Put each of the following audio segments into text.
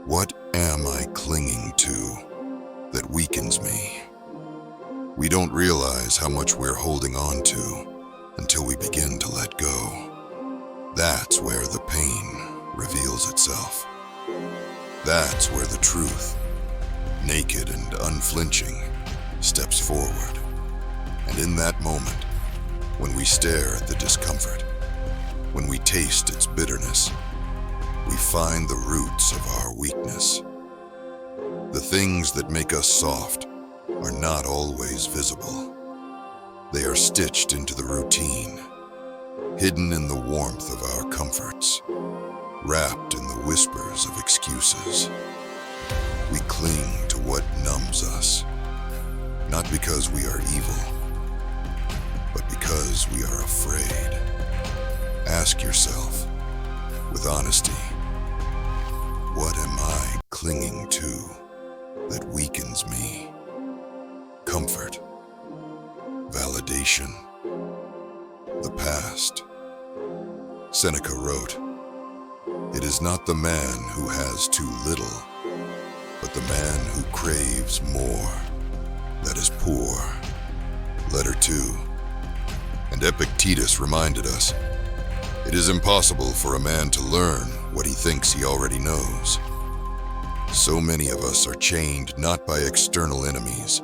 What am I clinging to that weakens me? We don't realize how much we're holding on to until we begin to let go. That's where the pain reveals itself. That's where the truth, naked and unflinching, steps forward. And in that moment, when we stare at the discomfort, when we taste its bitterness, we find the roots of our weakness. The things that make us soft are not always visible. They are stitched into the routine, hidden in the warmth of our comforts, wrapped in the whispers of excuses. We cling to what numbs us, not because we are evil, but because we are afraid. Ask yourself, with honesty, what am I clinging to that weakens me? Comfort, validation, the past. Seneca wrote, "It is not the man who has too little, but the man who craves more that is poor." Letter 2. And Epictetus reminded us, "It is impossible for a man to learn what he thinks he already knows." So many of us are chained not by external enemies,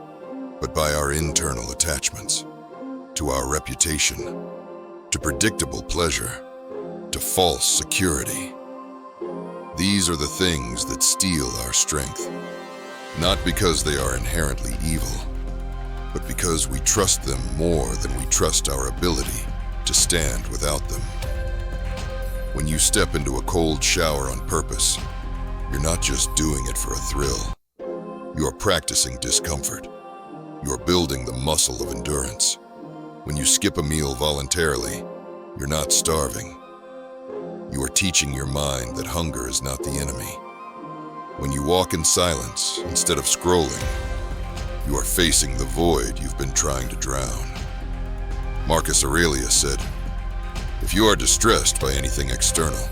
but by our internal attachments, to our reputation, to predictable pleasure, to false security. These are the things that steal our strength, not because they are inherently evil, but because we trust them more than we trust our ability to stand without them. When you step into a cold shower on purpose, you're not just doing it for a thrill. You are practicing discomfort. You are building the muscle of endurance. When you skip a meal voluntarily, you're not starving. You are teaching your mind that hunger is not the enemy. When you walk in silence instead of scrolling, you are facing the void you've been trying to drown. Marcus Aurelius said, "If you are distressed by anything external,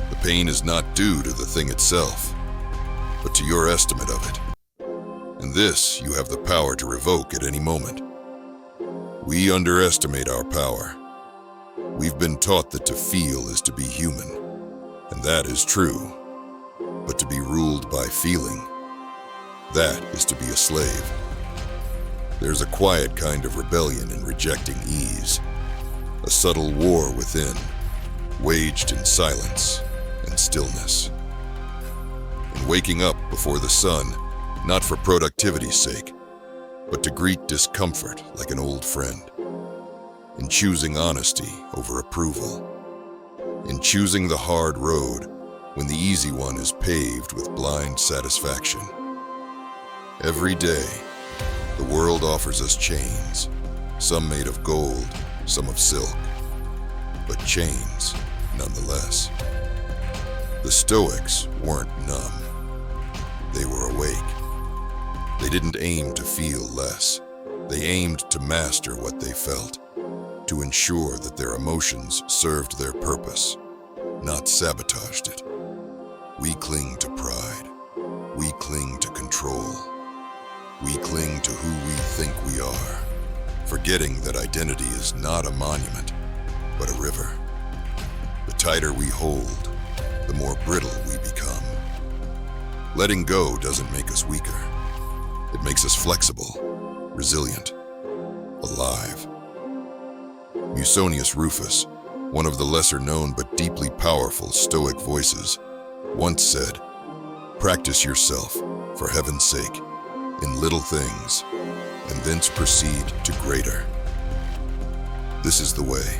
the pain is not due to the thing itself, but to your estimate of it. And this you have the power to revoke at any moment." We underestimate our power. We've been taught that to feel is to be human, and that is true. But to be ruled by feeling, that is to be a slave. There's a quiet kind of rebellion in rejecting ease, a subtle war within, waged in silence and stillness. In waking up before the sun, not for productivity's sake, but to greet discomfort like an old friend. In choosing honesty over approval. In choosing the hard road when the easy one is paved with blind satisfaction. Every day, the world offers us chains, some made of gold, some of silk, but chains nonetheless. The Stoics weren't numb. They were awake. They didn't aim to feel less. They aimed to master what they felt, to ensure that their emotions served their purpose, not sabotaged it. We cling to pride. We cling to control. We cling to who we think we are, forgetting that identity is not a monument, but a river. The tighter we hold, the more brittle we become. Letting go doesn't make us weaker. It makes us flexible, resilient, alive. Musonius Rufus, one of the lesser-known but deeply powerful Stoic voices, once said, "Practice yourself, for heaven's sake, in little things, and thence proceed to greater." This is the way.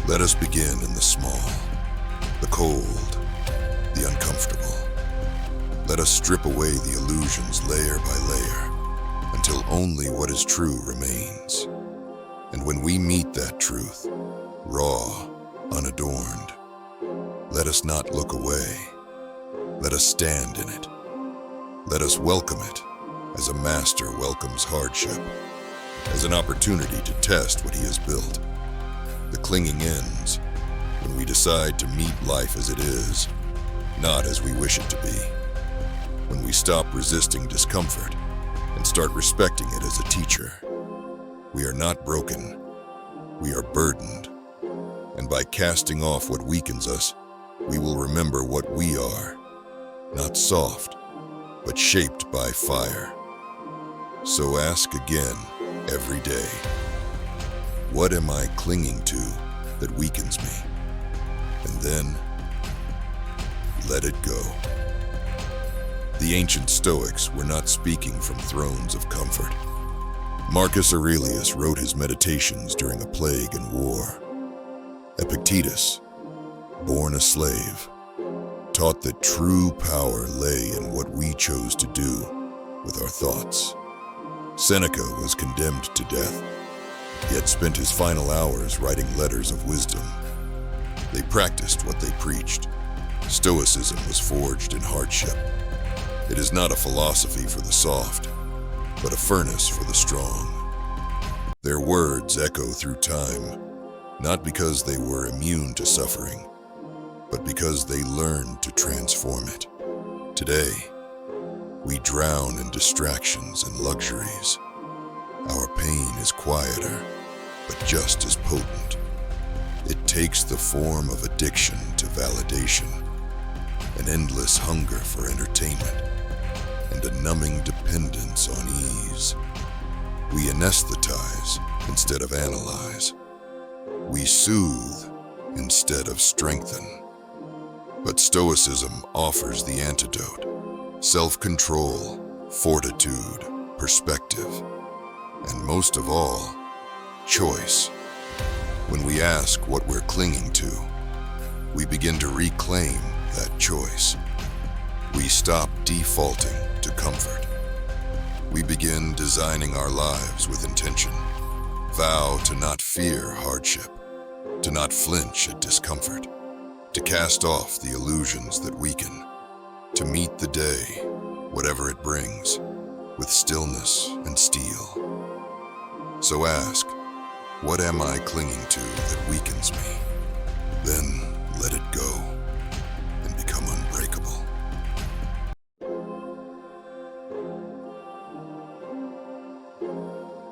Let us begin in the small, the cold, the uncomfortable. Let us strip away the illusions layer by layer, until only what is true remains. And when we meet that truth, raw, unadorned, let us not look away. Let us stand in it. Let us welcome it as a master welcomes hardship, as an opportunity to test what he has built. The clinging ends when we decide to meet life as it is, not as we wish it to be. when we stop resisting discomfort and start respecting it as a teacher. We are not broken, we are burdened. And by casting off what weakens us, we will remember what we are, not soft, but shaped by fire. So ask again every day, what am I clinging to that weakens me? And then let it go. The ancient Stoics were not speaking from thrones of comfort. Marcus Aurelius wrote his meditations during a plague and war. Epictetus, born a slave, taught that true power lay in what we chose to do with our thoughts. Seneca was condemned to death, yet spent his final hours writing letters of wisdom. They practiced what they preached. Stoicism was forged in hardship. It is not a philosophy for the soft, but a furnace for the strong. Their words echo through time, not because they were immune to suffering, but because they learned to transform it. Today, we drown in distractions and luxuries. Our pain is quieter, but just as potent. It takes the form of addiction to validation, an endless hunger for entertainment, and a numbing dependence on ease. We anesthetize instead of analyze. We soothe instead of strengthen. But Stoicism offers the antidote: self-control, fortitude, perspective, and most of all, choice. When we ask what we're clinging to, we begin to reclaim that choice. We stop defaulting to comfort. We begin designing our lives with intention. Vow to not fear hardship, to not flinch at discomfort, to cast off the illusions that weaken, to meet the day, whatever it brings, with stillness and steel. So ask, what am I clinging to that weakens me? Then